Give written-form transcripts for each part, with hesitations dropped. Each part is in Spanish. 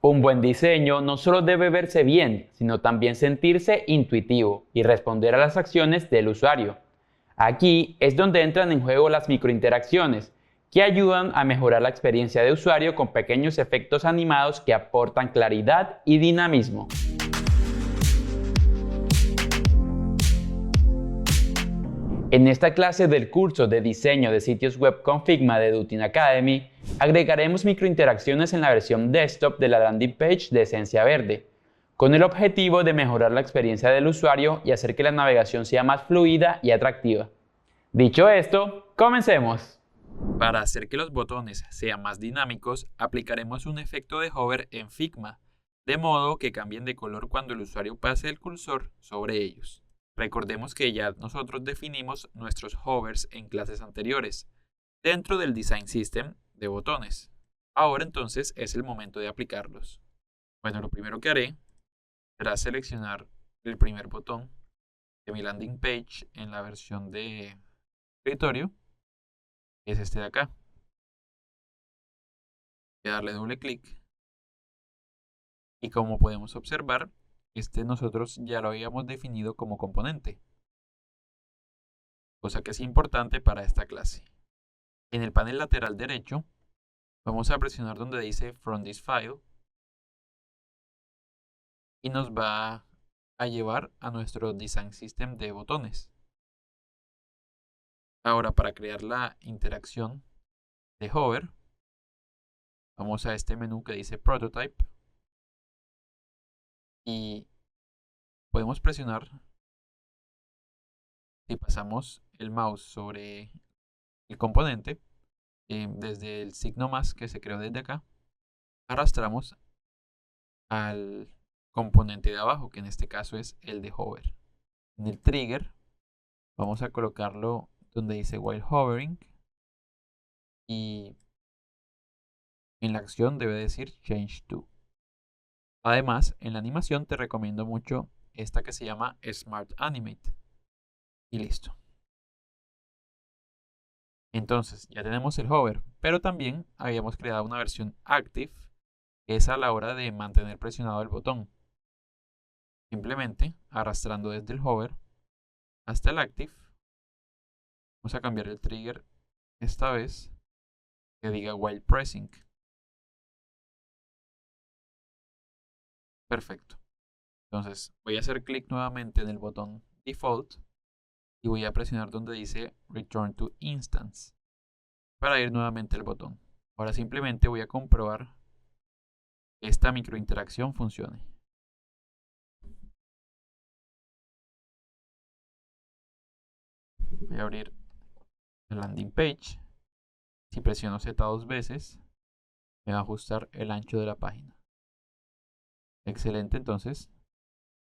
Un buen diseño no solo debe verse bien, sino también sentirse intuitivo y responder a las acciones del usuario. Aquí es donde entran en juego las microinteracciones, que ayudan a mejorar la experiencia de usuario con pequeños efectos animados que aportan claridad y dinamismo. En esta clase del curso de diseño de sitios web con Figma de Dutin Academy, agregaremos microinteracciones en la versión desktop de la landing page de Esencia Verde, con el objetivo de mejorar la experiencia del usuario y hacer que la navegación sea más fluida y atractiva. Dicho esto, comencemos. Para hacer que los botones sean más dinámicos, aplicaremos un efecto de hover en Figma, de modo que cambien de color cuando el usuario pase el cursor sobre ellos. Recordemos que ya nosotros definimos nuestros hovers en clases anteriores, dentro del Design System de botones. Ahora entonces es el momento de aplicarlos. Bueno, lo primero que haré será seleccionar el primer botón de mi landing page en la versión de escritorio, que es este de acá. Voy a darle doble clic y como podemos observar, este nosotros ya lo habíamos definido como componente, cosa que es importante para esta clase. En el panel lateral derecho, vamos a presionar donde dice From this file y nos va a llevar a nuestro Design System de botones. Ahora, para crear la interacción de hover, vamos a este menú que dice Prototype y podemos presionar, si pasamos el mouse sobre el componente, desde el signo más que se creó desde acá, arrastramos al componente de abajo, que en este caso es el de hover. En el trigger vamos a colocarlo donde dice while hovering y en la acción debe decir change to. Además, en la animación te recomiendo mucho esta que se llama Smart Animate. Y listo. Entonces, ya tenemos el hover, pero también habíamos creado una versión active, que es a la hora de mantener presionado el botón. Simplemente arrastrando desde el hover hasta el active, vamos a cambiar el trigger esta vez que diga while pressing. Perfecto. Entonces, voy a hacer clic nuevamente en el botón default y voy a presionar donde dice Return to Instance para ir nuevamente al botón. Ahora simplemente voy a comprobar que esta microinteracción funcione. Voy a abrir el landing page. Si presiono Z dos veces, me va a ajustar el ancho de la página. Excelente, entonces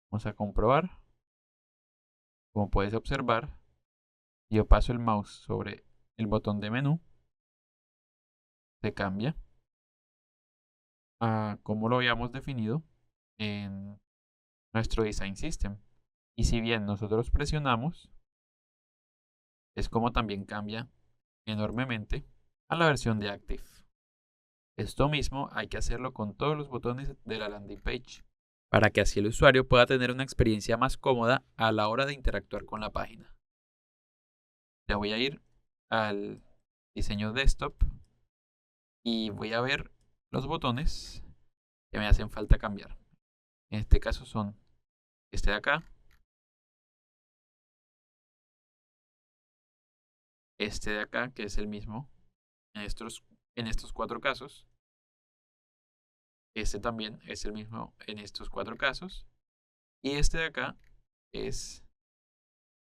vamos a comprobar. Como puedes observar, si yo paso el mouse sobre el botón de menú, se cambia a como lo habíamos definido en nuestro Design System. Y si bien nosotros presionamos, es como también cambia enormemente a la versión de Active. Esto mismo hay que hacerlo con todos los botones de la landing page, para que así el usuario pueda tener una experiencia más cómoda a la hora de interactuar con la página. Ya voy a ir al diseño desktop y voy a ver los botones que me hacen falta cambiar. En este caso son este de acá, este de acá, que es el mismo en estos cuatro casos. Este también es el mismo en estos cuatro casos. Y este de acá es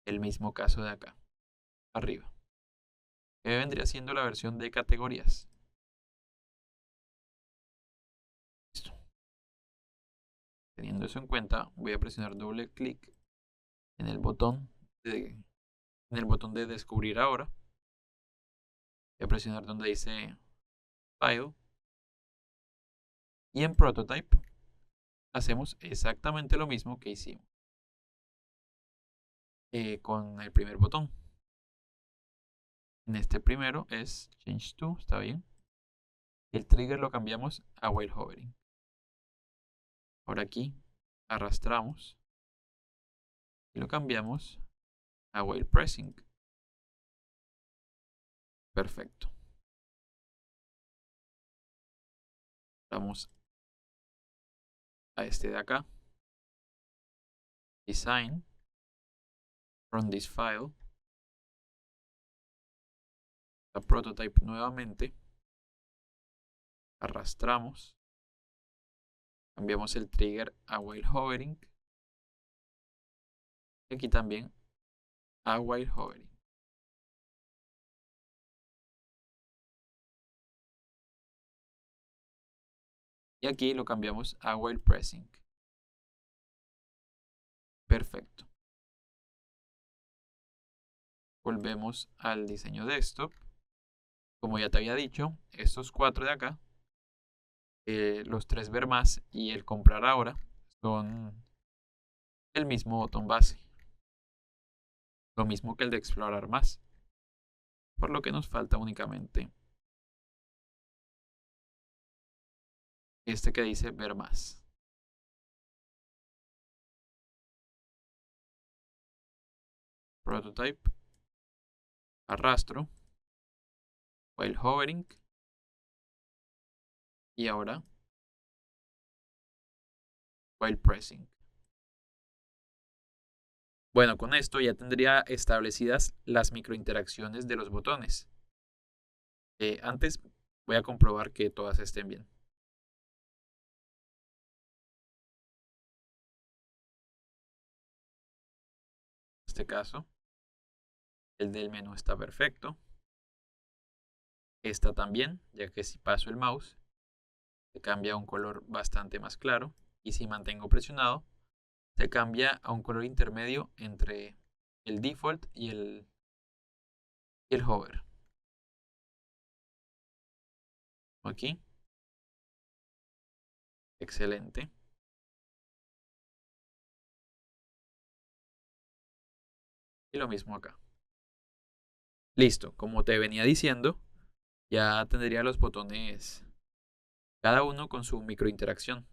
el mismo caso de acá, arriba. Que vendría siendo la versión de categorías. Listo. Teniendo eso en cuenta, voy a presionar doble clic en el botón de descubrir ahora. Voy a presionar donde dice File. Y en Prototype hacemos exactamente lo mismo que hicimos con el primer botón. En este primero es Change to, está bien. El trigger lo cambiamos a While Hovering. Ahora aquí arrastramos y lo cambiamos a while pressing. Perfecto. Vamos a este de acá. Design. From this file. La prototype nuevamente. Arrastramos. Cambiamos el trigger a while hovering. Y aquí también a while hovering. Y aquí lo cambiamos a while pressing. Perfecto. Volvemos al diseño desktop. Como ya te había dicho, estos 4 de acá, los 3 ver más y el comprar ahora, son el mismo botón base. Lo mismo que el de explorar más. Por lo que nos falta únicamente este que dice ver más. Prototype. Arrastro. While hovering. Y ahora while pressing. Bueno, con esto ya tendría establecidas las microinteracciones de los botones. Antes voy a comprobar que todas estén bien. En este caso, el del menú está perfecto. Esta también, ya que si paso el mouse, se cambia a un color bastante más claro. Y si mantengo presionado, se cambia a un color intermedio entre el default y el hover. Aquí. Excelente. Y lo mismo acá. Listo, como te venía diciendo, ya tendría los botones cada uno con su microinteracción.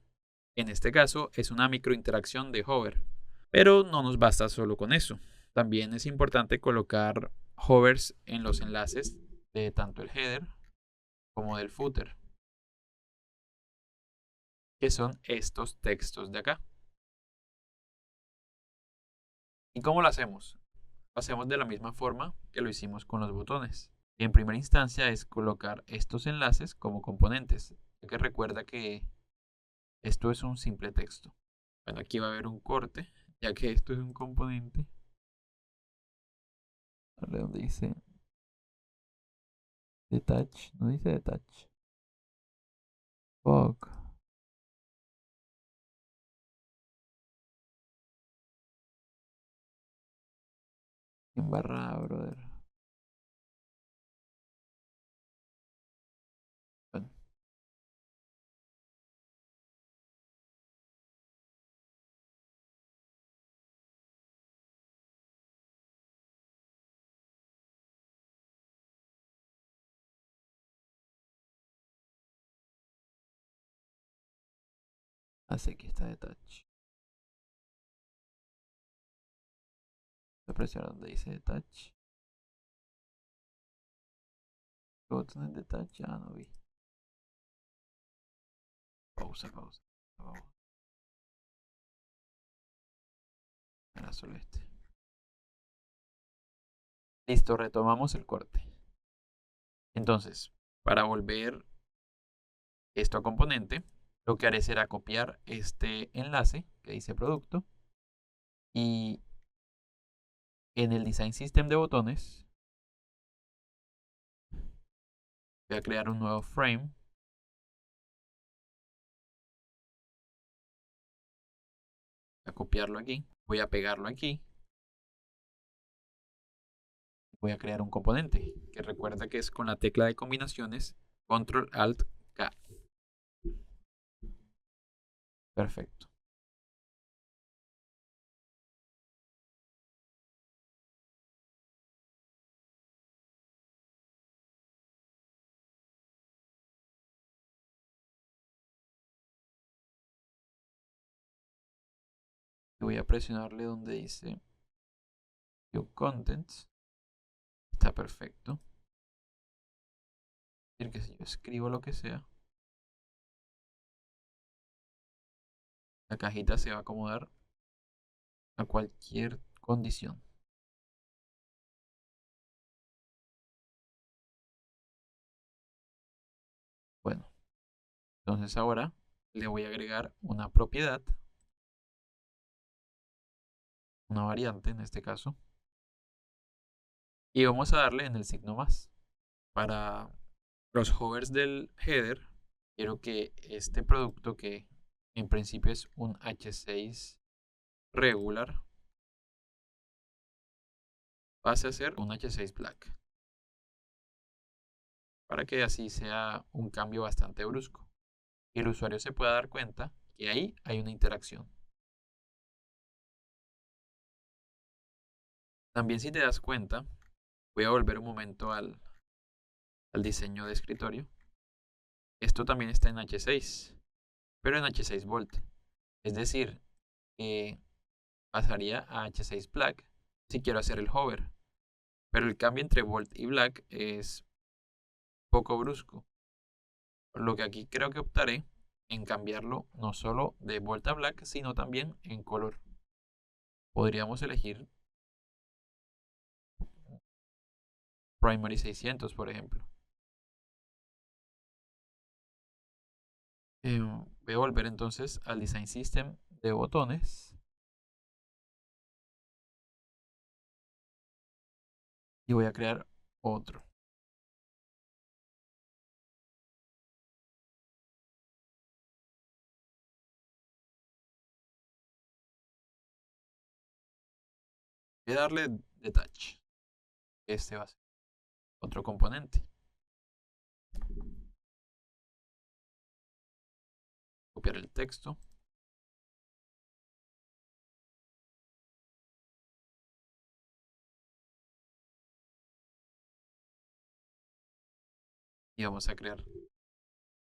En este caso es una microinteracción de hover. Pero no nos basta solo con eso. También es importante colocar hovers en los enlaces de tanto el header como del footer, que son estos textos de acá. ¿Y cómo lo hacemos? Lo hacemos de la misma forma que lo hicimos con los botones. En primera instancia es colocar estos enlaces como componentes, ya que recuerda que esto es un simple texto. Bueno, aquí va a haber un corte, ya que esto es un componente. A ver dónde dice detach, no dice detach. Fuck. Embarrada, brother. Bueno, así que está detach. Voy a presionar donde dice detach. ¿Qué botón es detach? Ya no vi. Pausa, pausa. Pausa. Era solo este. Listo, retomamos el corte. Entonces, para volver esto a componente, lo que haré será copiar este enlace que dice producto y en el Design System de botones voy a crear un nuevo frame. Voy a copiarlo aquí, voy a pegarlo aquí. Voy a crear un componente que recuerda que es con la tecla de combinaciones Control Alt K. Perfecto. Y voy a presionarle donde dice View Contents. Está perfecto. Es decir, que si yo escribo lo que sea, la cajita se va a acomodar a cualquier condición. Bueno, entonces ahora le voy a agregar una propiedad, una variante en este caso, y vamos a darle en el signo más. Para los hovers del header, quiero que este producto, que en principio es un H6 regular, pase a ser un H6 black, para que así sea un cambio bastante brusco y el usuario se pueda dar cuenta que ahí hay una interacción. También, si te das cuenta, voy a volver un momento al diseño de escritorio. Esto también está en H6, pero en H6 volt. Es decir, que pasaría a H6 black si quiero hacer el hover. Pero el cambio entre volt y black es poco brusco. Por lo que aquí creo que optaré en cambiarlo no solo de volt a black, sino también en color. Podríamos elegir Primary 600, por ejemplo. Voy a volver entonces al Design System de botones. Y voy a crear otro. Voy a darle Detach. Este va a ser otro componente. Copiar el texto. Y vamos a crear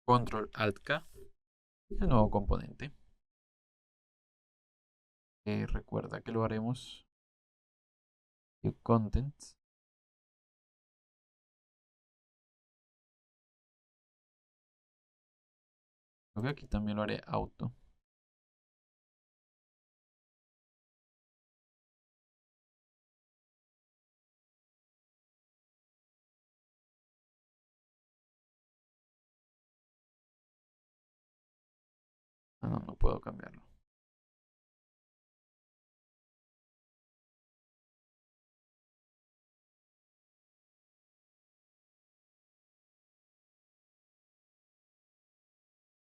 Control Alt K, el nuevo componente. Recuerda que lo haremos en Contents. Creo que aquí también lo haré auto. Ah, no, no puedo cambiarlo.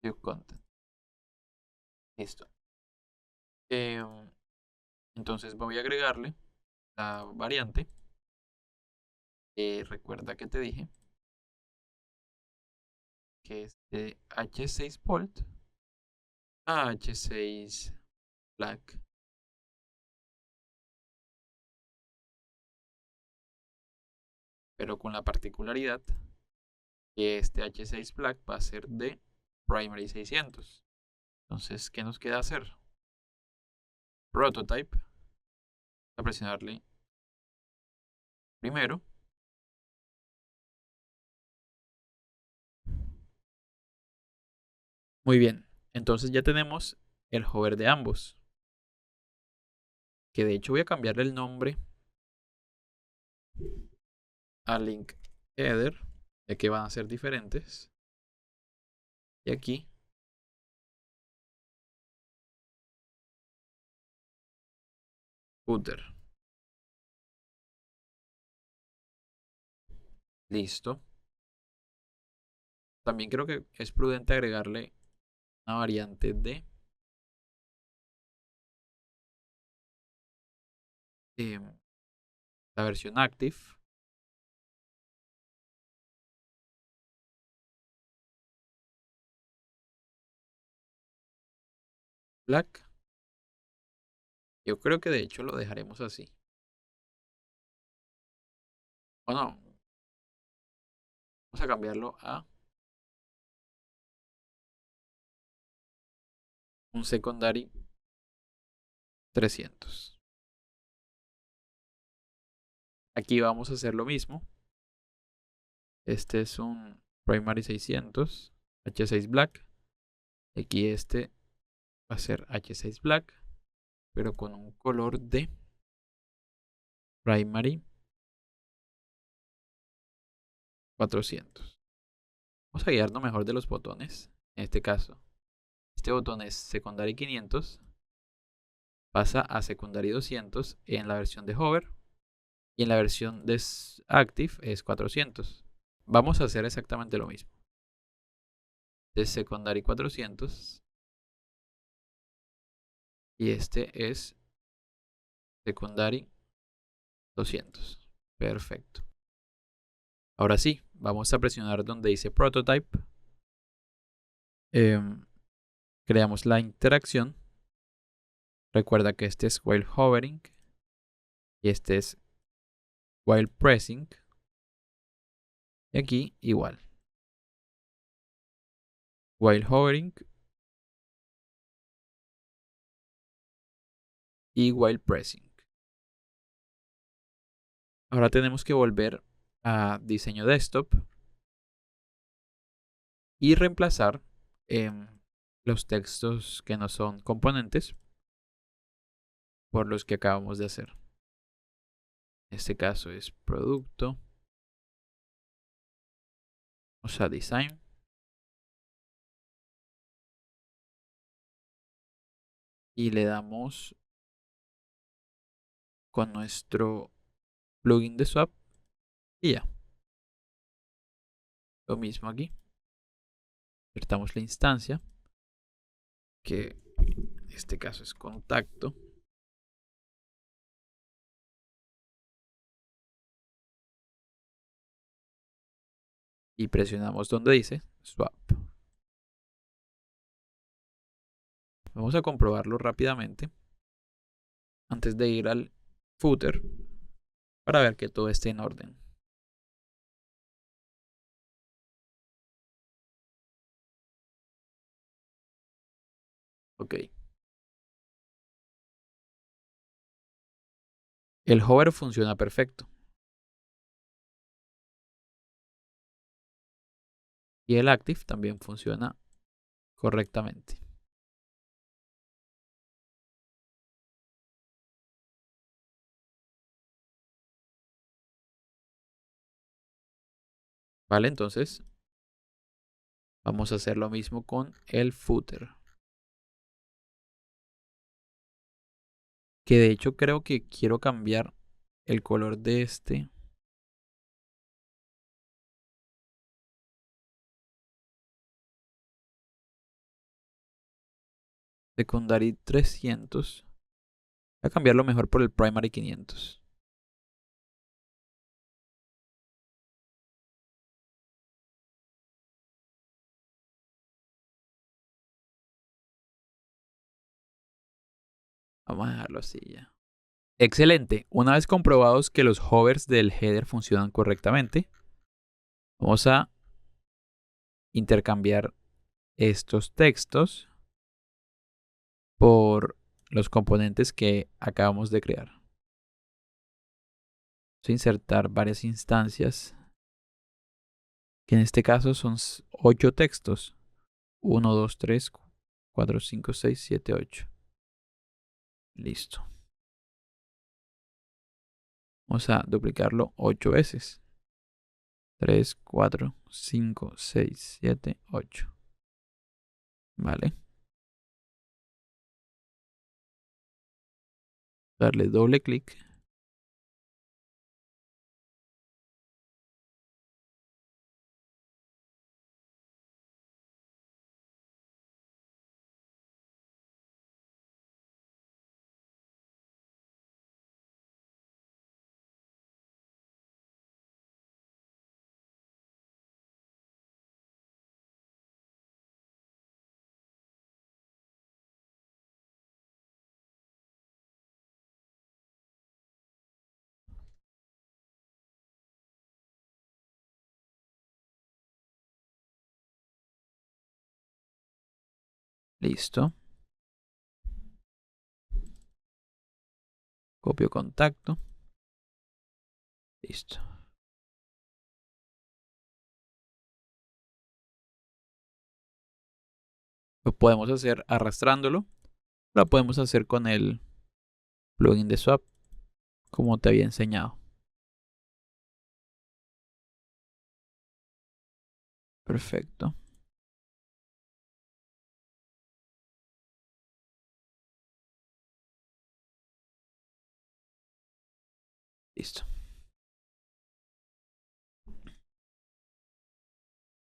View Content. Listo. Entonces voy a agregarle la variante. Recuerda que te dije que es de H6 volt a H6 black. Pero con la particularidad que este H6 black va a ser de Primary 600. Entonces, ¿qué nos queda hacer? Prototype. A presionarle primero. Muy bien. Entonces ya tenemos el hover de ambos. Que de hecho voy a cambiarle el nombre a link header, ya que van a ser diferentes. Y aquí footer. Listo. También creo que es prudente agregarle una variante de la versión active. Black. Yo creo que de hecho lo dejaremos así. O no. Vamos a cambiarlo a un secondary 300. Aquí vamos a hacer lo mismo. Este es un Primary 600, H6 Black. Aquí este va a ser H6 Black, pero con un color de Primary 400. Vamos a guiarnos mejor de los botones. En este caso, este botón es Secondary 500, pasa a Secondary 200 en la versión de Hover y en la versión de Active es 400. Vamos a hacer exactamente lo mismo. De Secondary 400 y este es Secondary 200. Perfecto. Ahora sí, vamos a presionar donde dice Prototype. Creamos la interacción. Recuerda que este es while hovering y este es while pressing. Y aquí igual. While hovering y while pressing. Ahora tenemos que volver a diseño desktop y reemplazar los textos que no son componentes por los que acabamos de hacer. En este caso es producto. Vamos a design. Y le damos con nuestro plugin de swap y ya. Lo mismo aquí. Insertamos la instancia, que en este caso es contacto. Y presionamos donde dice swap. Vamos a comprobarlo rápidamente antes de ir al footer para ver que todo esté en orden. Ok. El hover funciona perfecto. Y el active también funciona correctamente. Vale, entonces vamos a hacer lo mismo con el footer. Que de hecho creo que quiero cambiar el color de este. Secondary 300. Voy a cambiarlo mejor por el Primary 500. Vamos a dejarlo así ya. Excelente. Una vez comprobados que los hovers del header funcionan correctamente, vamos a intercambiar estos textos por los componentes que acabamos de crear. Vamos a insertar varias instancias, que en este caso son 8 textos. 1, 2, 3, 4, 5, 6, 7, 8. Listo. Vamos a duplicarlo 8 veces. 3, 4, 5, 6, 7, 8. Vale. Darle doble clic. Listo. Copio contacto. Listo. Lo podemos hacer arrastrándolo. Lo podemos hacer con el plugin de Swap, como te había enseñado. Perfecto. Listo.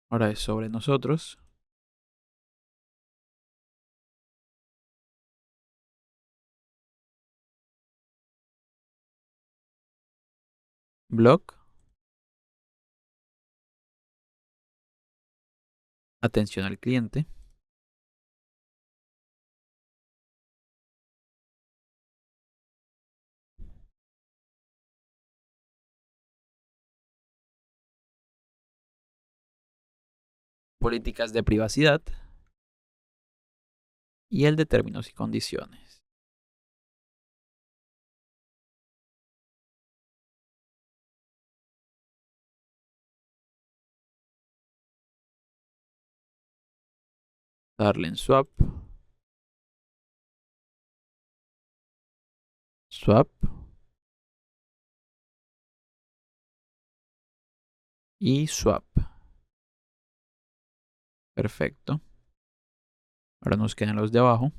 Ahora es sobre nosotros. Blog. Atención al cliente. Políticas de privacidad. Y el de términos y condiciones. Darle en Swap. Swap. Y Swap. Perfecto. Ahora nos quedan los de abajo.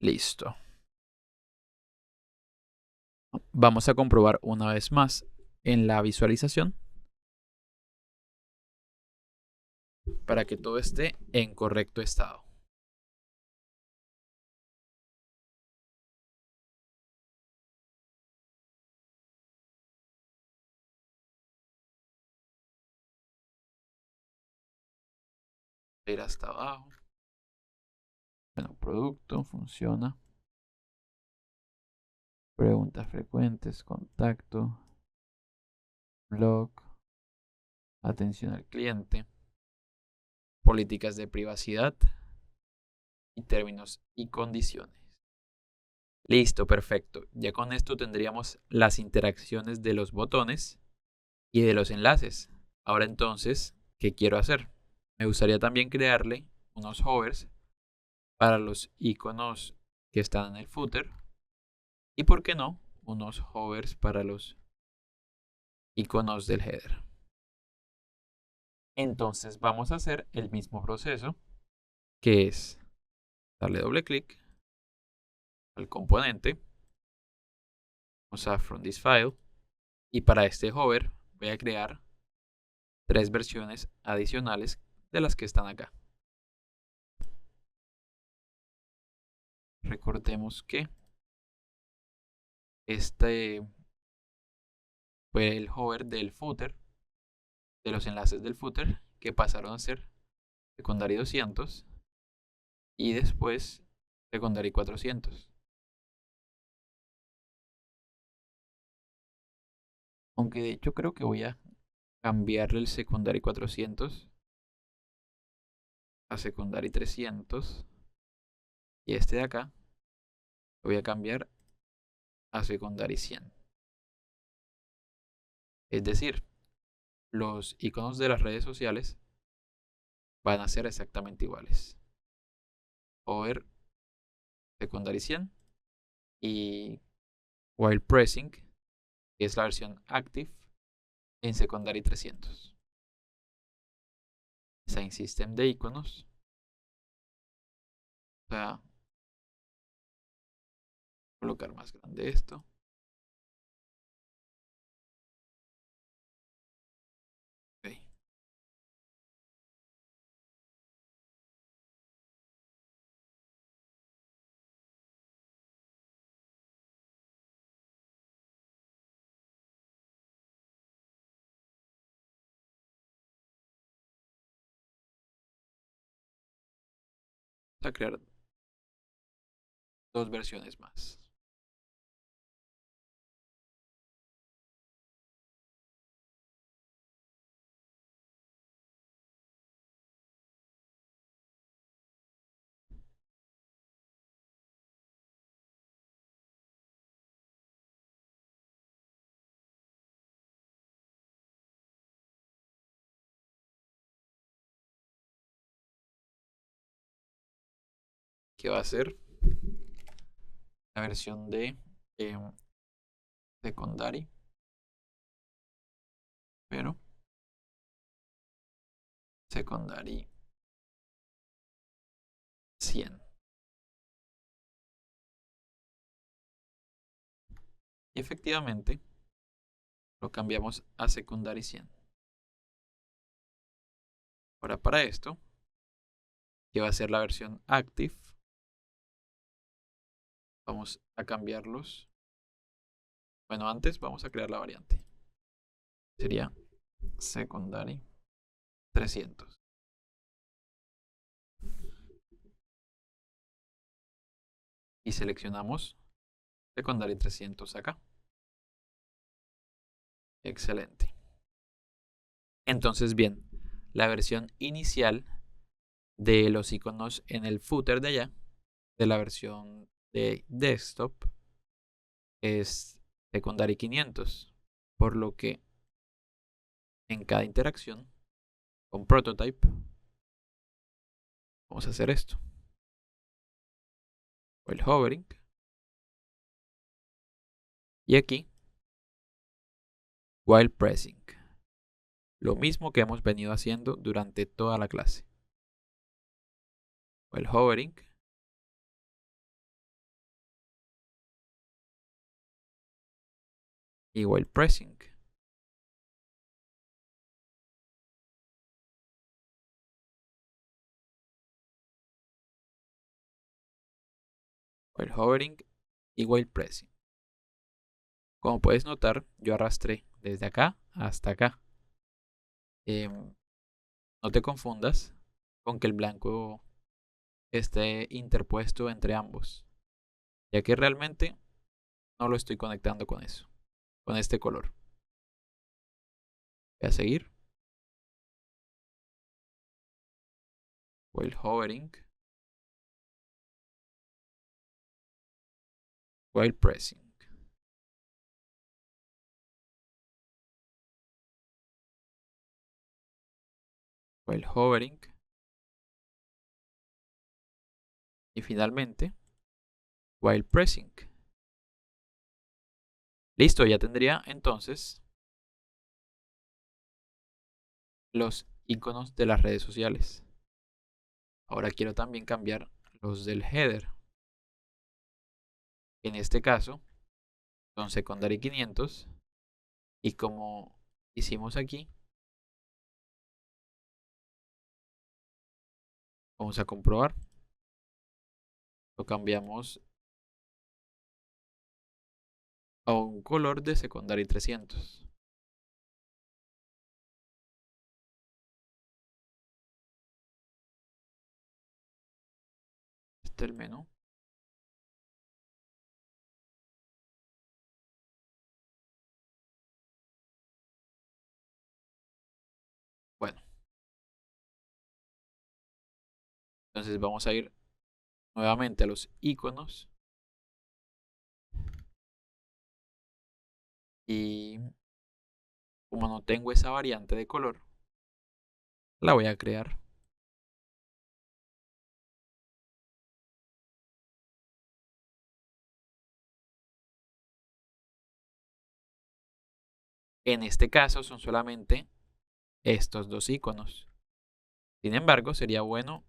Listo. Vamos a comprobar una vez más en la visualización para que todo esté en correcto estado. Ir hasta abajo. Bueno, producto, funciona. Preguntas frecuentes, contacto, blog, atención al cliente, políticas de privacidad y términos y condiciones. Listo, perfecto. Ya con esto tendríamos las interacciones de los botones y de los enlaces. Ahora entonces, ¿qué quiero hacer? Me gustaría también crearle unos hovers para los iconos que están en el footer y, por qué no, unos hovers para los iconos del header. Entonces vamos a hacer el mismo proceso, que es darle doble clic al componente, vamos a from this file, y para este hover voy a crear 3 versiones adicionales de las que están acá. Recordemos que este fue el hover del footer, de los enlaces del footer, que pasaron a ser secondary 200 y después secondary 400. Aunque de hecho creo que voy a cambiarle el secondary 400 a secondary 300 y este de acá lo voy a cambiar a secondary 100. Es decir, los iconos de las redes sociales van a ser exactamente iguales. Over secondary 100 y while pressing, que es la versión active, en secondary 300. Design System de iconos. O sea, colocar más grande esto. Okay. Vamos a crear 2 versiones más. que va a ser la versión de secondary, pero secondary 100. Y efectivamente lo cambiamos a secondary 100. Ahora para esto, que va a ser la versión active, vamos a cambiarlos. Bueno, antes vamos a crear la variante. Sería secondary 300. Y seleccionamos secondary 300 acá. Excelente. Entonces, bien, la versión inicial de los iconos en el footer de allá, de la versión de desktop, es secondary 500. Por lo que en cada interacción con prototype vamos a hacer esto. El hovering. Y aquí, while pressing. Lo mismo que hemos venido haciendo durante toda la clase. While hovering. Y while pressing. While hovering y while pressing. Como puedes notar, yo arrastré desde acá hasta acá. No te confundas con que el blanco esté interpuesto entre ambos, ya que realmente no lo estoy conectando con eso, con este color. Voy a seguir. While hovering. While pressing. While hovering. Y finalmente, while pressing. Listo, ya tendría entonces los iconos de las redes sociales. Ahora quiero también cambiar los del header. En este caso son secondary 500 y como hicimos aquí, vamos a comprobar. Lo cambiamos a un color de secondary 300. Este es el menú. Bueno, entonces vamos a ir nuevamente a los iconos. Y como no tengo esa variante de color, la voy a crear. En este caso son solamente estos dos iconos. Sin embargo, sería bueno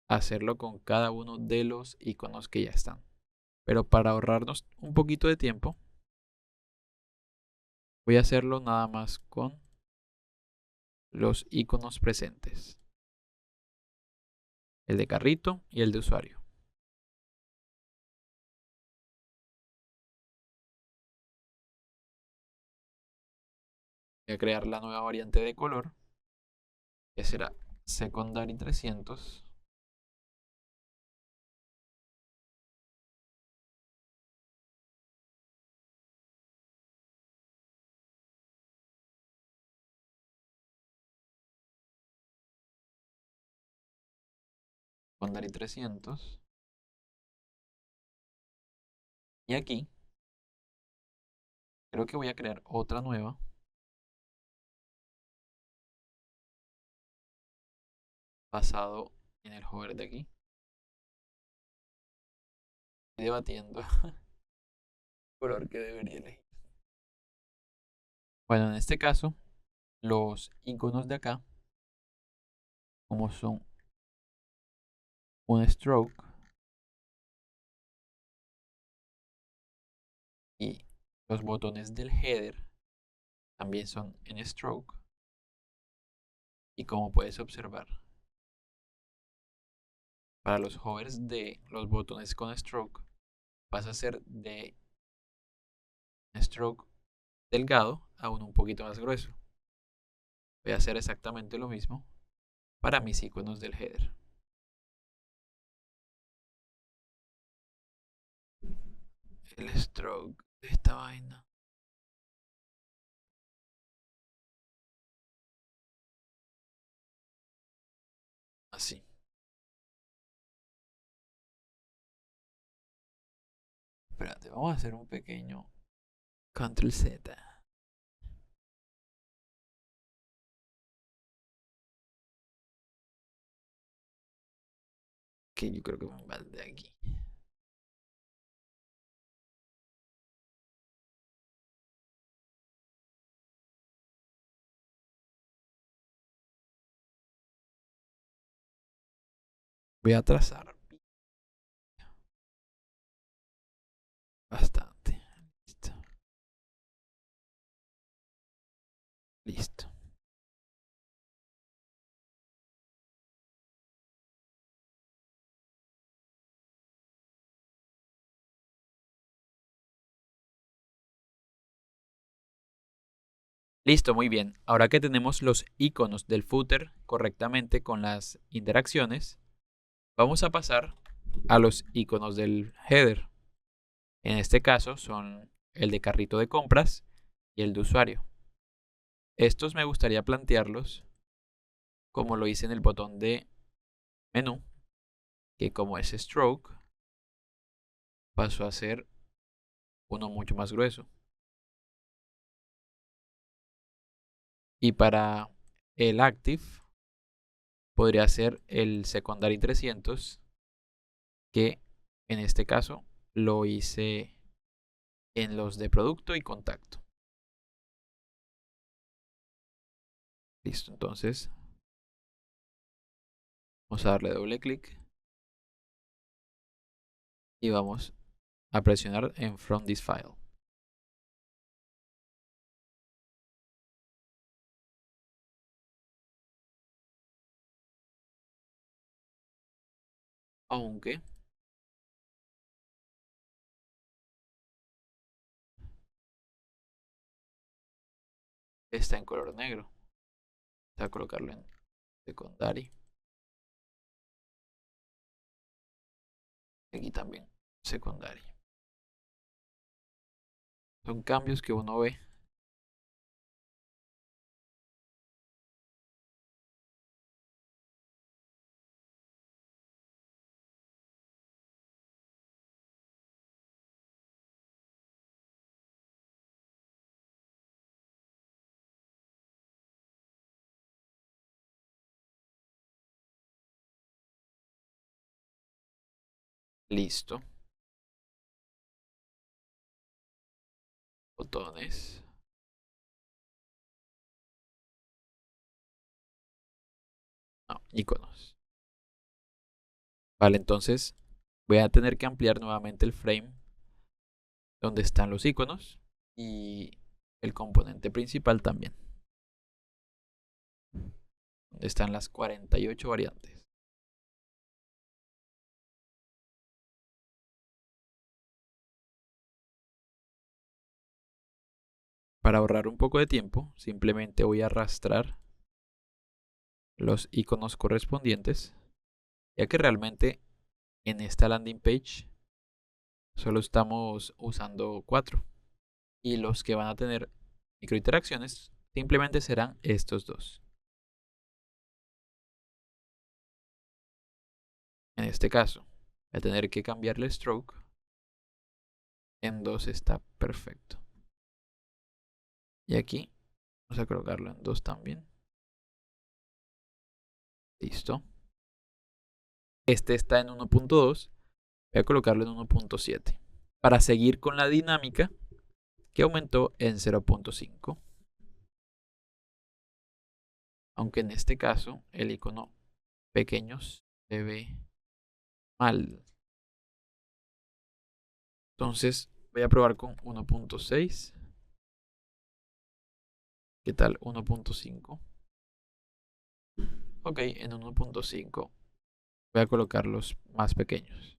hacerlo con cada uno de los iconos que ya están. Pero para ahorrarnos un poquito de tiempo, voy a hacerlo nada más con los iconos presentes. El de carrito y el de usuario. Voy a crear la nueva variante de color, que será secondary 300. Secondary 300. Y aquí creo que voy a crear otra nueva. Basado en el hover de aquí. Estoy debatiendo color que debería elegir. Bueno, en este caso, los iconos de acá, como son un stroke y los botones del header también son en stroke. Y como puedes observar, para los hovers de los botones con stroke, pasa a ser de stroke delgado a uno un poquito más grueso. Voy a hacer exactamente lo mismo para mis iconos del header. El stroke de esta vaina. Así. Espérate, vamos a hacer un pequeño Control Z. Que yo creo que me va de aquí. Voy a trazar bastante. Listo. Listo. Listo, muy bien. Ahora que tenemos los iconos del footer correctamente con las interacciones, vamos a pasar a los iconos del header. En este caso son el de carrito de compras y el de usuario. Estos me gustaría plantearlos como lo hice en el botón de menú, que como es stroke, pasó a ser uno mucho más grueso. Y para el active, podría ser el secondary 300, que en este caso lo hice en los de producto y contacto. Listo, entonces vamos a darle doble clic y vamos a presionar en From this file. Aunque está en color negro. Voy a colocarlo en secondary. Aquí también secondary. Son cambios que uno ve. Listo. Botones. No, iconos. Vale, entonces voy a tener que ampliar nuevamente el frame donde están los iconos y el componente principal también, donde están las 48 variantes. Para ahorrar un poco de tiempo, simplemente voy a arrastrar los iconos correspondientes, ya que realmente en esta landing page solo estamos usando 4 y los que van a tener microinteracciones simplemente serán estos dos. En este caso, voy a tener que cambiarle stroke. En 2 está perfecto. Y aquí vamos a colocarlo en 2 también. Listo. Este está en 1.2, Voy a colocarlo en 1.7 para seguir con la dinámica que aumentó en 0.5. Aunque en este caso el icono pequeños se ve mal. Entonces voy a probar con 1.6. ¿Qué tal 1.5? Ok, en 1.5 voy a colocar los más pequeños.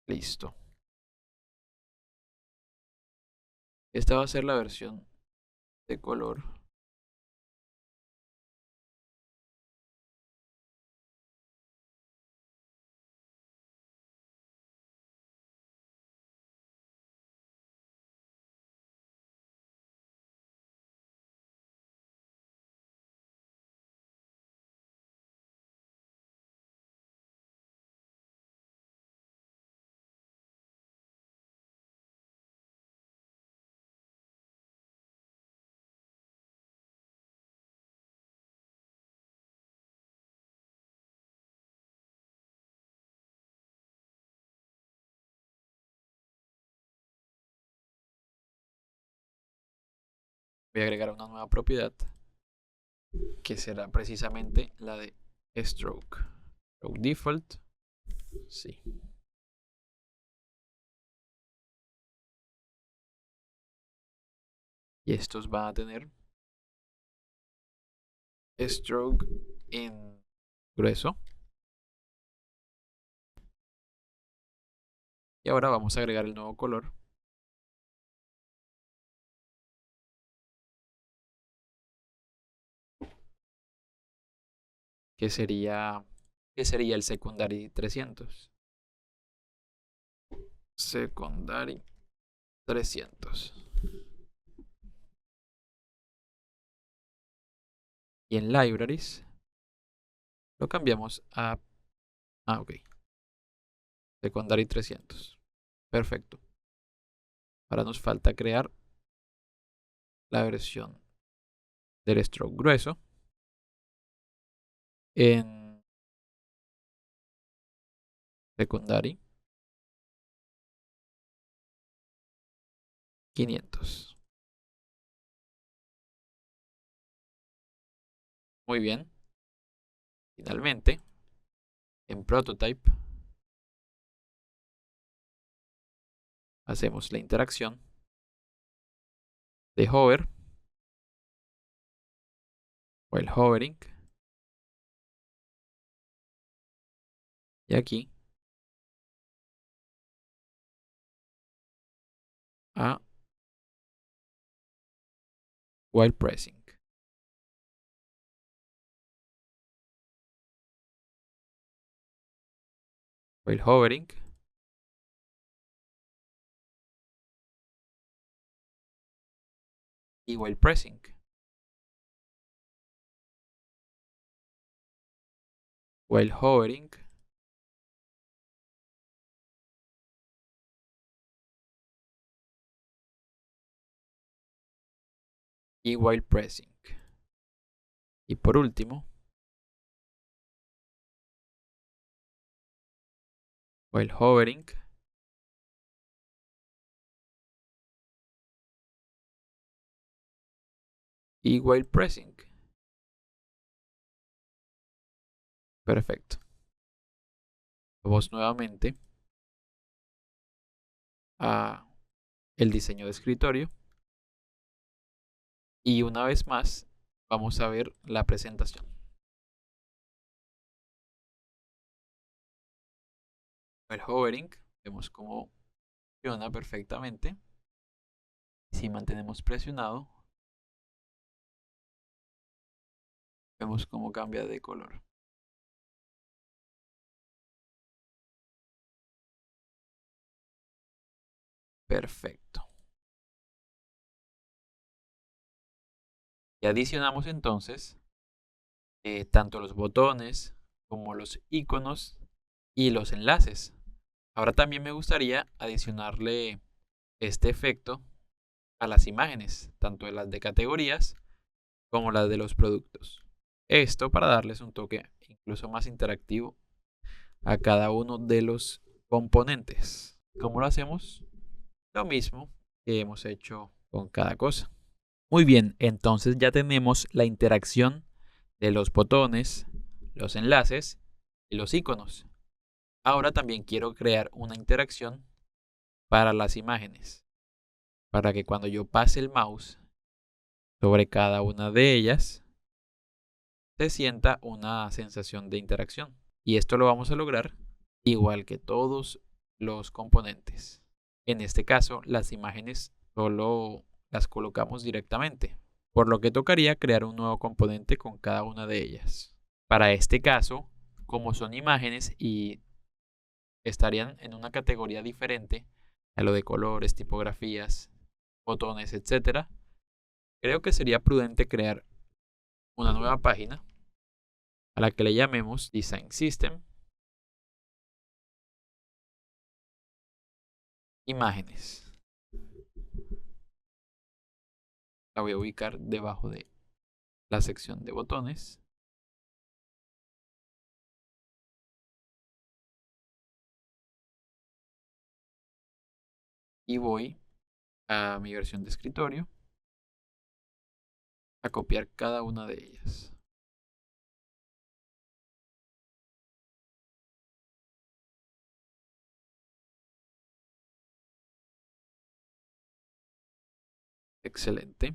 Listo. Esta va a ser la versión de color. Voy a agregar una nueva propiedad que será precisamente la de stroke. Stroke default. Sí. Y estos van a tener stroke en grueso. Y ahora vamos a agregar el nuevo color. Que sería el secondary 300. Secondary 300. Y en libraries lo cambiamos a... ok. Secondary 300. Perfecto. Ahora nos falta crear la versión del stroke grueso en secondary 500. Muy bien. Finalmente, en prototype hacemos la interacción de hover o el hovering. Y aquí a while pressing. While hovering. Y while pressing. While hovering. Y while pressing. Y por último, while hovering. Y while pressing. Perfecto. Vamos nuevamente a el diseño de escritorio. Y una vez más, vamos a ver la presentación. El hovering, vemos cómo funciona perfectamente. Si mantenemos presionado, vemos cómo cambia de color. Perfecto. Y adicionamos entonces tanto los botones como los iconos y los enlaces. Ahora también me gustaría adicionarle este efecto a las imágenes, tanto de las de categorías como las de los productos. Esto para darles un toque incluso más interactivo a cada uno de los componentes. ¿Cómo lo hacemos? Lo mismo que hemos hecho con cada cosa. Muy bien, entonces ya tenemos la interacción de los botones, los enlaces y los iconos. Ahora también quiero crear una interacción para las imágenes, para que cuando yo pase el mouse sobre cada una de ellas, se sienta una sensación de interacción. Y esto lo vamos a lograr igual que todos los componentes. En este caso, las imágenes solo las colocamos directamente, por lo que tocaría crear un nuevo componente con cada una de ellas. Para este caso, como son imágenes y estarían en una categoría diferente a lo de colores, tipografías, botones, etc., creo que sería prudente crear una nueva página a la que le llamemos Design System, imágenes. La voy a ubicar debajo de la sección de botones. Y voy a mi versión de escritorio a copiar cada una de ellas. Excelente.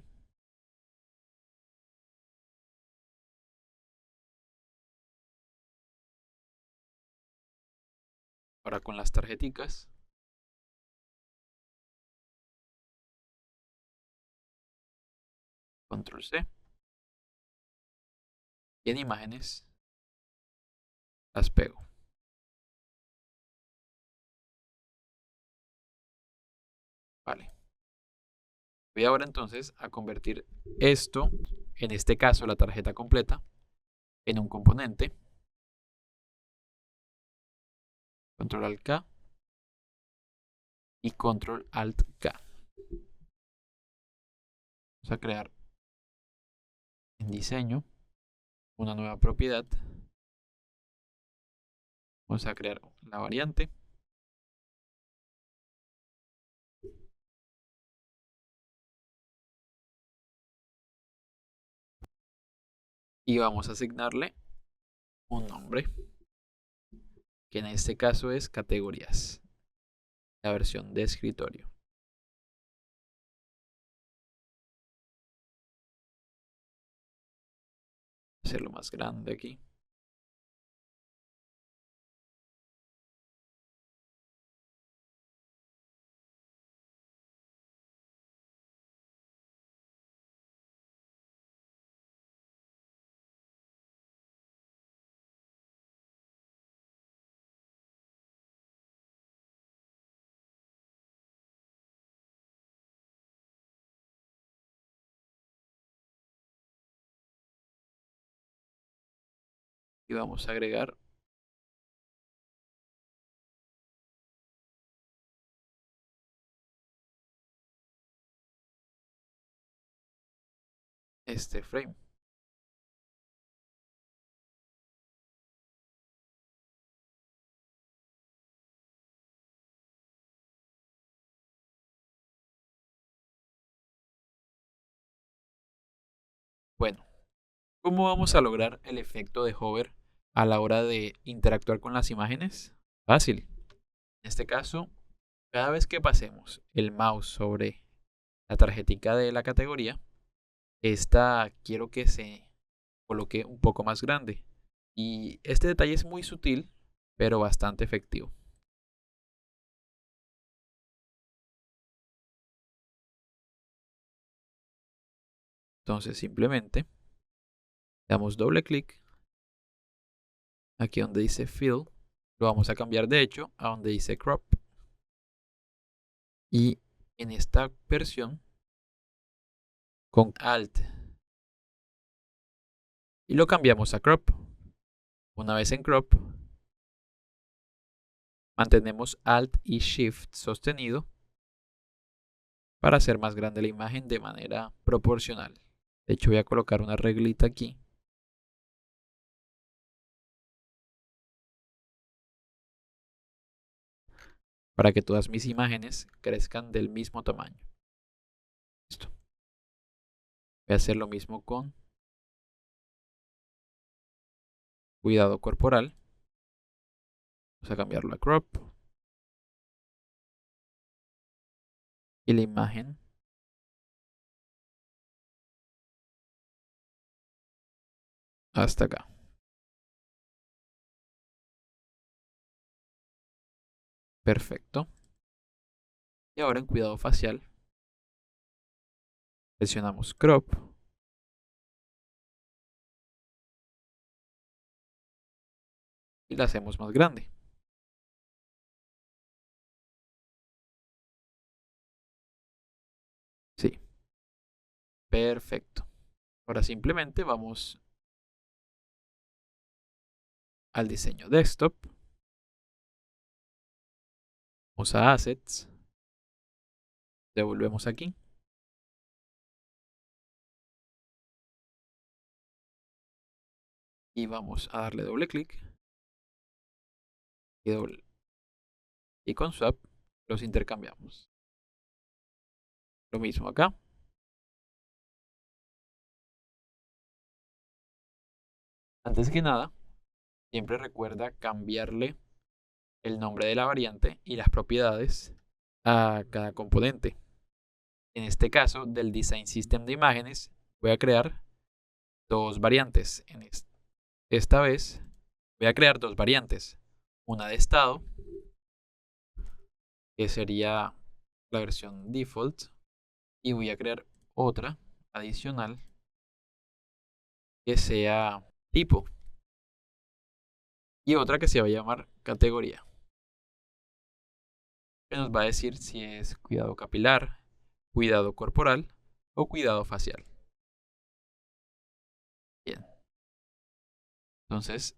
Ahora con las tarjeticas. Control C. Y en imágenes las pego. Vale. Voy ahora entonces a convertir esto, en este caso la tarjeta completa, en un componente. Control Alt K y Control Alt K. Vamos a crear en diseño una nueva propiedad. Vamos a crear la variante. Y vamos a asignarle un nombre, que en este caso es categorías, la versión de escritorio. Hacerlo más grande aquí. Y vamos a agregar este frame. Bueno, ¿cómo vamos a lograr el efecto de hover a la hora de interactuar con las imágenes? Fácil. En este caso, cada vez que pasemos el mouse sobre la tarjetica de la categoría, esta quiero que se coloque un poco más grande. Y este detalle es muy sutil, pero bastante efectivo. Entonces simplemente damos doble clic aquí donde dice Fill. Lo vamos a cambiar de hecho a donde dice Crop. Y en esta versión con Alt y lo cambiamos a Crop. Una vez en Crop, mantenemos Alt y Shift sostenido para hacer más grande la imagen de manera proporcional. De hecho voy a colocar una reglita aquí para que todas mis imágenes crezcan del mismo tamaño. Listo. Voy a hacer lo mismo con cuidado corporal. Vamos a cambiarlo a crop. Y la imagen hasta acá. Perfecto. Y ahora en cuidado facial, presionamos crop. Y la hacemos más grande. Sí. Perfecto. Ahora simplemente vamos al diseño desktop. Vamos a Assets. Devolvemos aquí. Y vamos a darle doble clic. Y con Swap los intercambiamos. Lo mismo acá. Antes que nada, siempre recuerda cambiarle el nombre de la variante y las propiedades a cada componente. En este caso, del Design System de imágenes, voy a crear dos variantes. Esta vez voy a crear dos variantes. Una de estado, que sería la versión default, y voy a crear otra adicional que sea tipo, y otra que se va a llamar categoría, que nos va a decir si es cuidado capilar, cuidado corporal o cuidado facial. Bien. Entonces,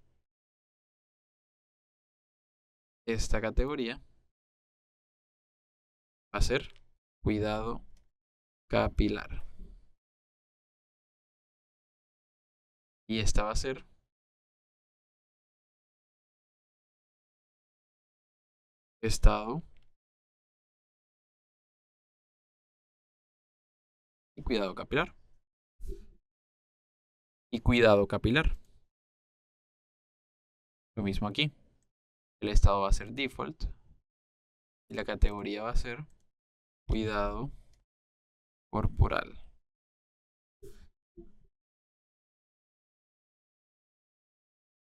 esta categoría va a ser cuidado capilar. Y esta va a ser estado y cuidado capilar. Y cuidado capilar. Lo mismo aquí. El estado va a ser default. Y la categoría va a ser cuidado corporal.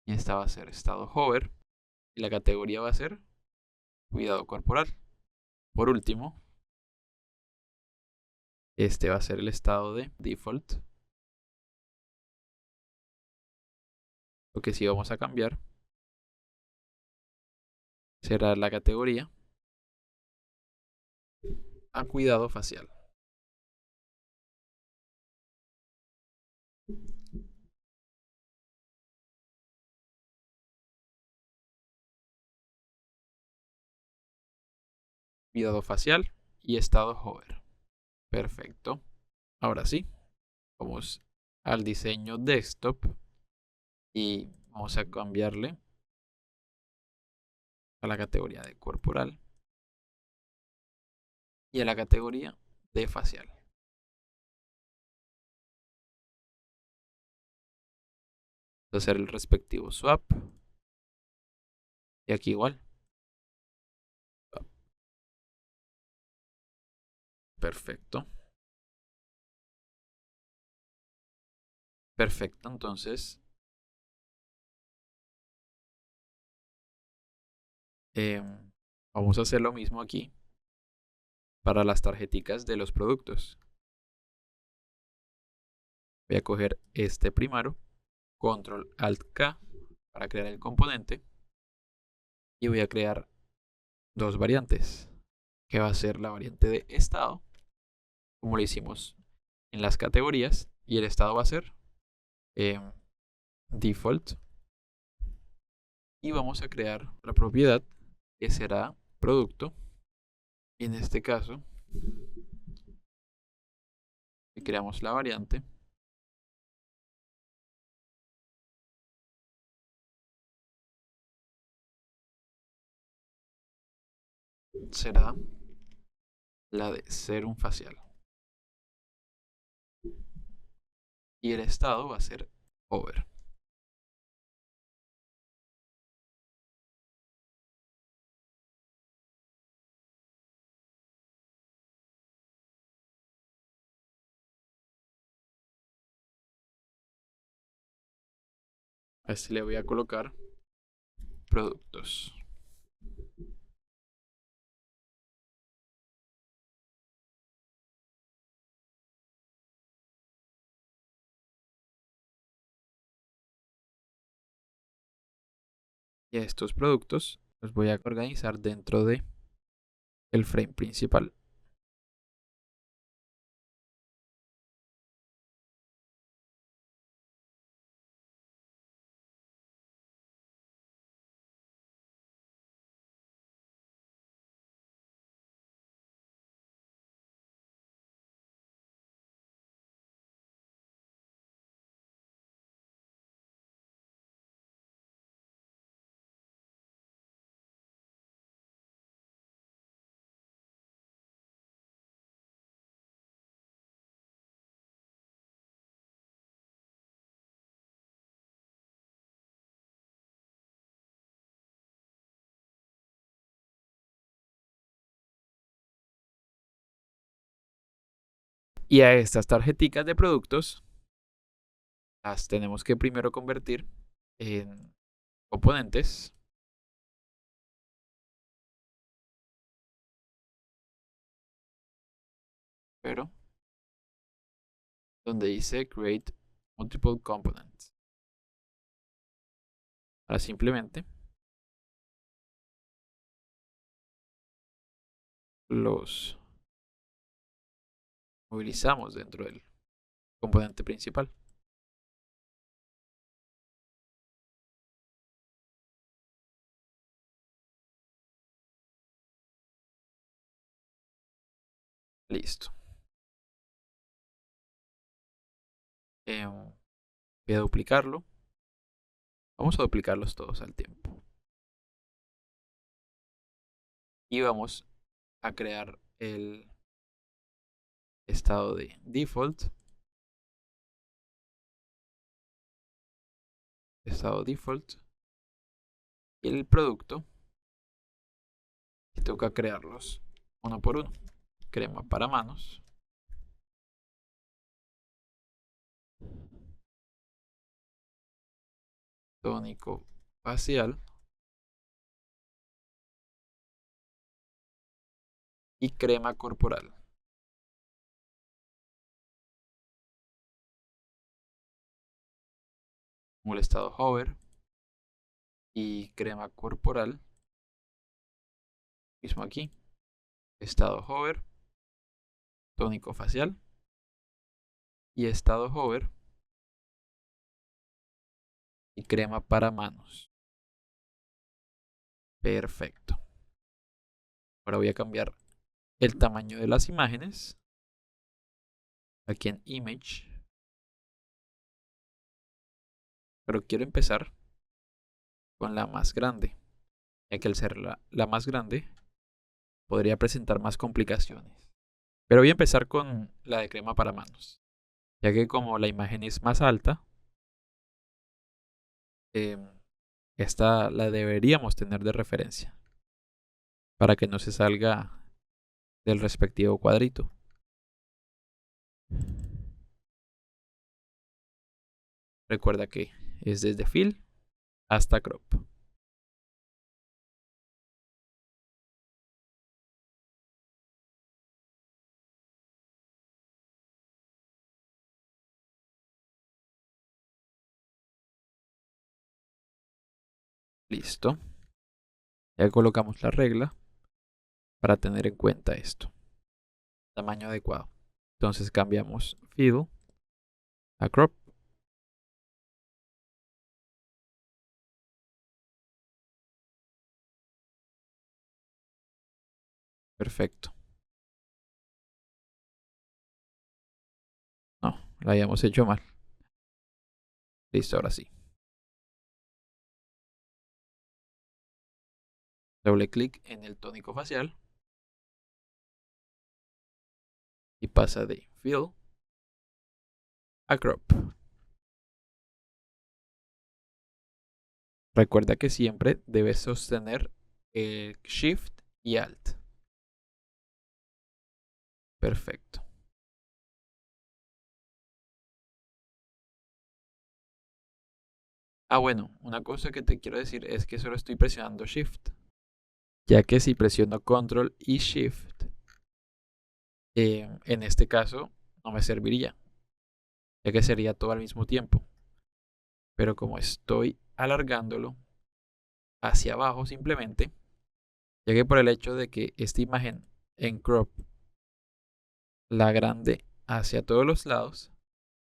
Y esta va a ser estado hover. Y la categoría va a ser cuidado corporal. Por último, este va a ser el estado de default. Lo que sí vamos a cambiar será la categoría a cuidado facial. Cuidado facial y estado hover. Perfecto. Ahora sí, vamos al diseño desktop y vamos a cambiarle a la categoría de corporal y a la categoría de facial. Vamos a hacer el respectivo swap. Y aquí igual. Perfecto. Perfecto, entonces vamos a hacer lo mismo aquí para las tarjeticas de los productos. Voy a coger este primero, Control Alt K para crear el componente y voy a crear dos variantes, que va a ser la variante de estado, como lo hicimos en las categorías, y el estado va a ser default. Y vamos a crear la propiedad que será producto. Y en este caso, creamos la variante. será la de serum facial. Y el estado va a ser hover. A este le voy a colocar productos. Y a estos productos los voy a organizar dentro de el frame principal. Y a estas tarjeticas de productos las tenemos que primero convertir en componentes. Pero donde dice create multiple components. Ahora simplemente los movilizamos dentro del componente principal. Listo. Voy a duplicarlo. Vamos a duplicarlos todos al tiempo. Y vamos a crear el estado de default. Estado default. Y el producto. Y toca crearlos uno por uno. Crema para manos. Tónico facial. Y crema corporal. Un estado hover. Y crema corporal. Mismo aquí. Estado hover. Tónico facial. Y estado hover. Y crema para manos. Perfecto. Ahora voy a cambiar el tamaño de las imágenes. Aquí en Image. Pero quiero empezar con la más grande. Ya que al ser la más grande, podría presentar más complicaciones. Pero voy a empezar con la de crema para manos. Ya que como la imagen es más alta, esta la deberíamos tener de referencia. Para que no se salga del respectivo cuadrito. Recuerda que es desde fill hasta crop. Listo. Ya colocamos la regla para tener en cuenta esto. Tamaño adecuado. Entonces cambiamos fill a crop. Perfecto. No, la habíamos hecho mal. Listo, ahora sí. Doble clic en el tónico facial pasa de fill a crop. Recuerda que siempre debes sostener el Shift y Alt. Perfecto. Ah, bueno, una cosa que te quiero decir es que solo estoy presionando Shift, ya que si presiono Control y Shift, en este caso no me serviría, ya que sería todo al mismo tiempo. Pero como estoy alargándolo hacia abajo simplemente, ya que por el hecho de que esta imagen en crop la grande hacia todos los lados,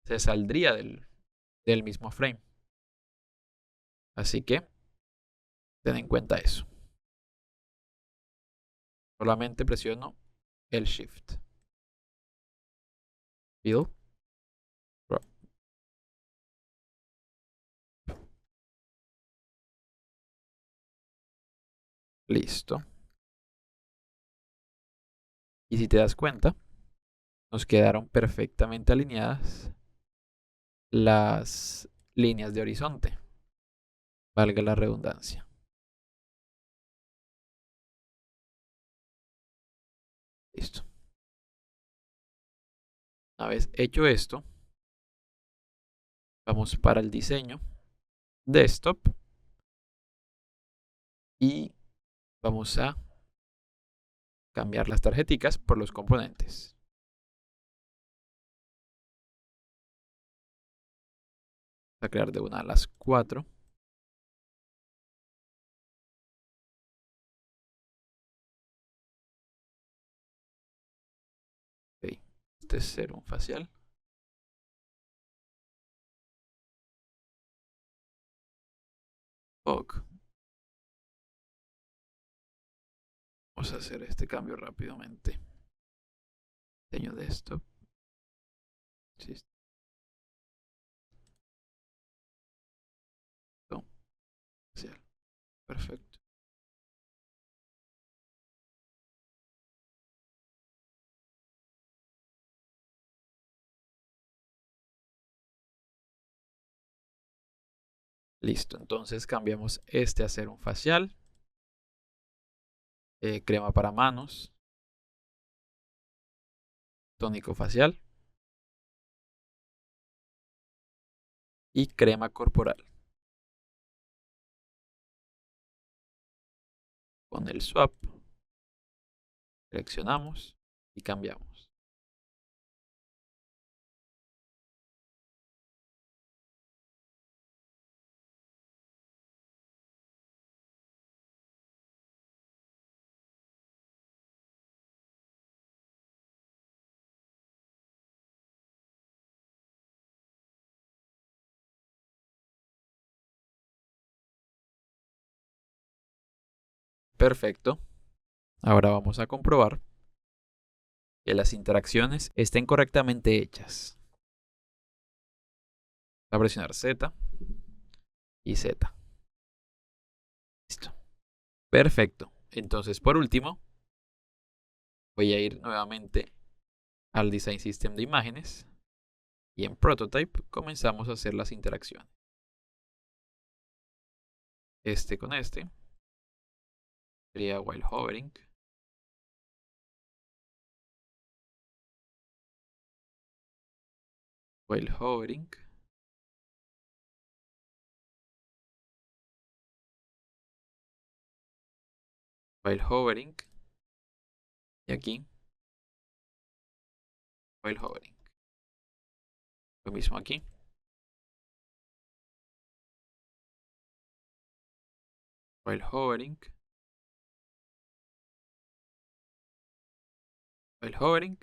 se saldría del mismo frame. Así que ten en cuenta eso. Solamente presiono el Shift. Fill, crop. Listo. Y si te das cuenta, nos quedaron perfectamente alineadas las líneas de horizonte. Valga la redundancia. Listo. Una vez hecho esto, vamos para el diseño desktop y vamos a cambiar las tarjeticas por los componentes. Vamos a crear de una a las 4. Okay. Este es ser un facial. Ok. Vamos a hacer este cambio rápidamente. Diseño desktop. Facial. Perfecto. Listo. Entonces cambiamos este a ser un facial. Crema para manos. Tónico facial. Y crema corporal. Con el swap, seleccionamos y cambiamos. Perfecto. Ahora vamos a comprobar que las interacciones estén correctamente hechas. Voy a presionar Z y Z. Listo. Perfecto. Entonces, por último, voy a ir nuevamente al Design System de imágenes y en Prototype comenzamos a hacer las interacciones. Este con este sería while hovering. While hovering. While hovering. Y aquí while hovering. Lo mismo aquí. While hovering. While hovering.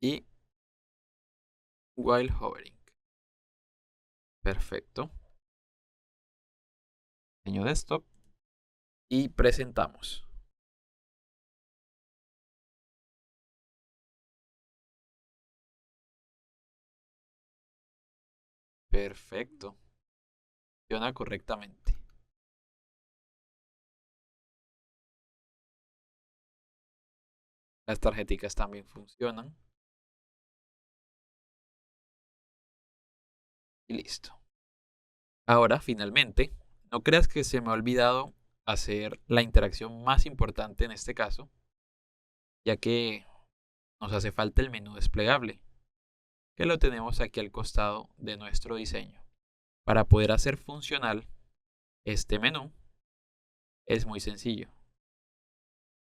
Y while hovering. Perfecto. Diseño desktop. Y presentamos. Perfecto. Funciona correctamente. Las tarjeticas también funcionan. Y listo. Ahora, finalmente, no creas que se me ha olvidado hacer la interacción más importante en este caso, ya que nos hace falta el menú desplegable, que lo tenemos aquí al costado de nuestro diseño. Para poder hacer funcional este menú es muy sencillo.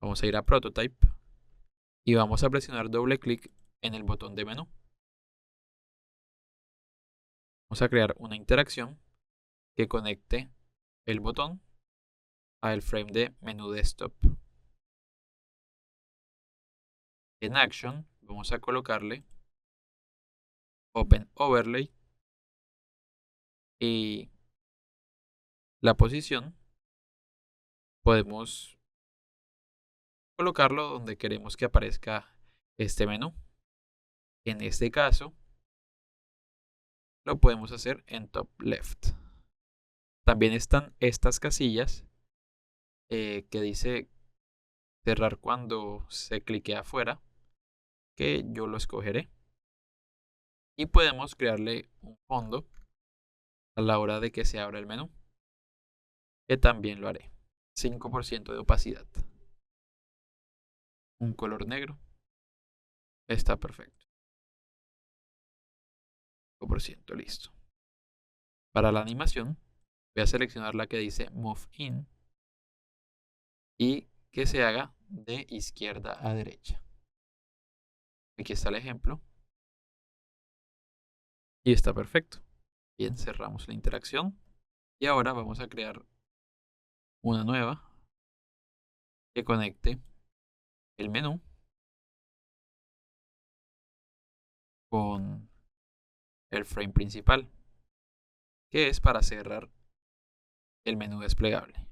Vamos a ir a Prototype y vamos a presionar doble clic en el botón de menú. Vamos a crear una interacción que conecte el botón al frame de menú desktop. En Action vamos a colocarle Open Overlay y la posición podemos colocarlo donde queremos que aparezca este menú. En este caso lo podemos hacer en Top Left. También están estas casillas que dice cerrar cuando se clique afuera, que yo lo escogeré. Y podemos crearle un fondo a la hora de que se abra el menú, que también lo haré. 5% de opacidad. Un color negro. Está perfecto. 5%, listo. Para la animación, voy a seleccionar la que dice Move In y que se haga de izquierda a derecha. Aquí está el ejemplo. Y está perfecto. Bien, cerramos la interacción. Y ahora vamos a crear una nueva que conecte el menú con el frame principal, que es para cerrar el menú desplegable.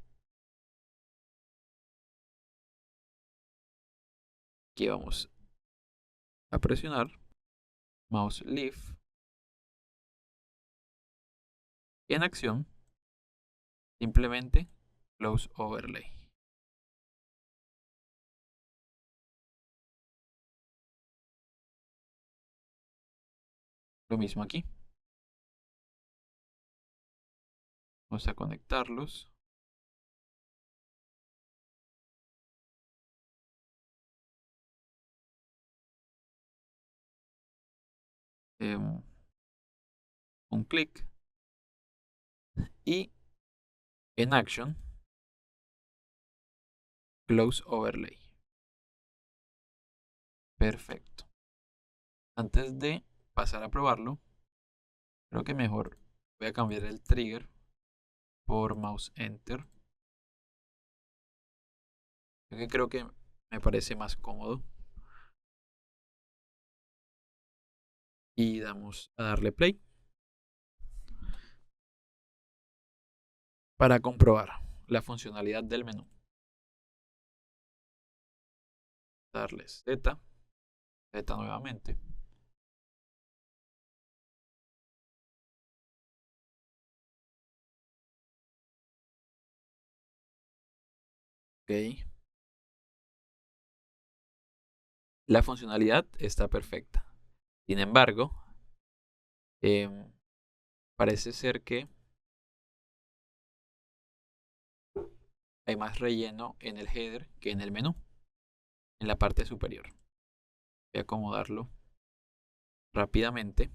Aquí vamos a presionar mouse leave y en acción simplemente close overlay. Lo mismo aquí. Vamos a conectarlos. Un clic y en action close overlay. Perfecto. Antes de pasar a probarlo, creo que mejor voy a cambiar el trigger por mouse enter, porque creo que me parece más cómodo. Y damos a darle play para comprobar la funcionalidad del menú. Darle Z, Z nuevamente. Ok. La funcionalidad está perfecta. Sin embargo, parece ser que hay más relleno en el header que en el menú, en la parte superior. Voy a acomodarlo rápidamente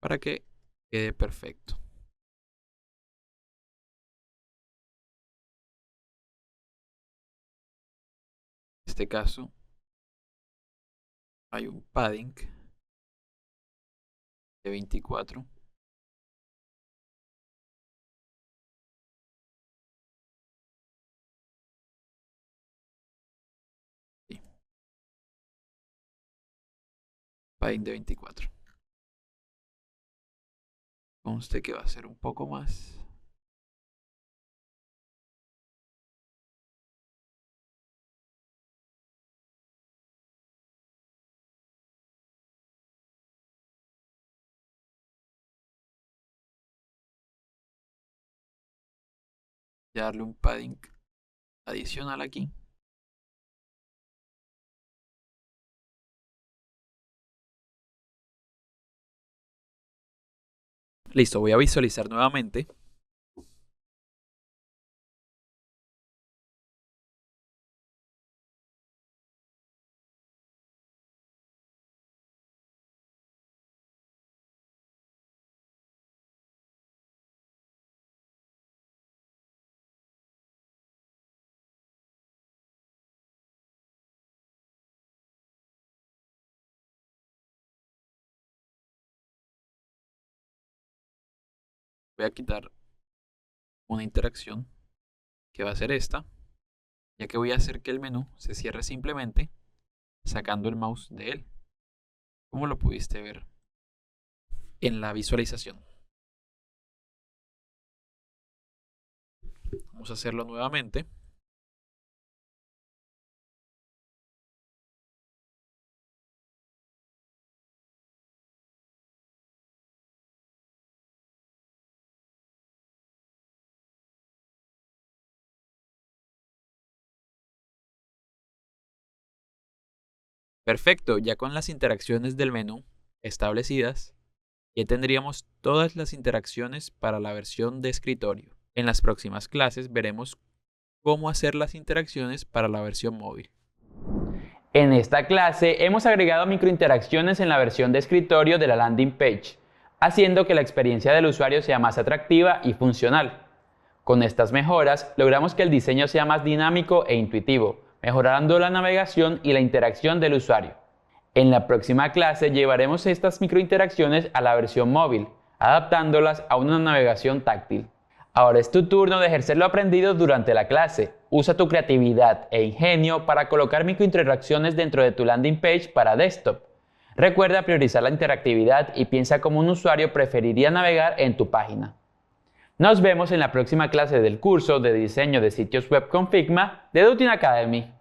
para que quede perfecto. En este caso, hay un padding de 24. Sí, padding de 24. Conste que va a ser un poco más. Y darle un padding adicional aquí. Listo, voy a visualizar nuevamente. Voy a quitar una interacción que va a ser esta, ya que voy a hacer que el menú se cierre simplemente sacando el mouse de él, como lo pudiste ver en la visualización. Vamos a hacerlo nuevamente. Perfecto, ya con las interacciones del menú establecidas, ya tendríamos todas las interacciones para la versión de escritorio. En las próximas clases veremos cómo hacer las interacciones para la versión móvil. En esta clase hemos agregado microinteracciones en la versión de escritorio de la landing page, haciendo que la experiencia del usuario sea más atractiva y funcional. Con estas mejoras logramos que el diseño sea más dinámico e intuitivo, mejorando la navegación y la interacción del usuario. En la próxima clase llevaremos estas microinteracciones a la versión móvil, adaptándolas a una navegación táctil. Ahora es tu turno de ejercer lo aprendido durante la clase. Usa tu creatividad e ingenio para colocar microinteracciones dentro de tu landing page para desktop. Recuerda priorizar la interactividad y piensa cómo un usuario preferiría navegar en tu página. Nos vemos en la próxima clase del curso de diseño de sitios web con Figma de Dutin Academy.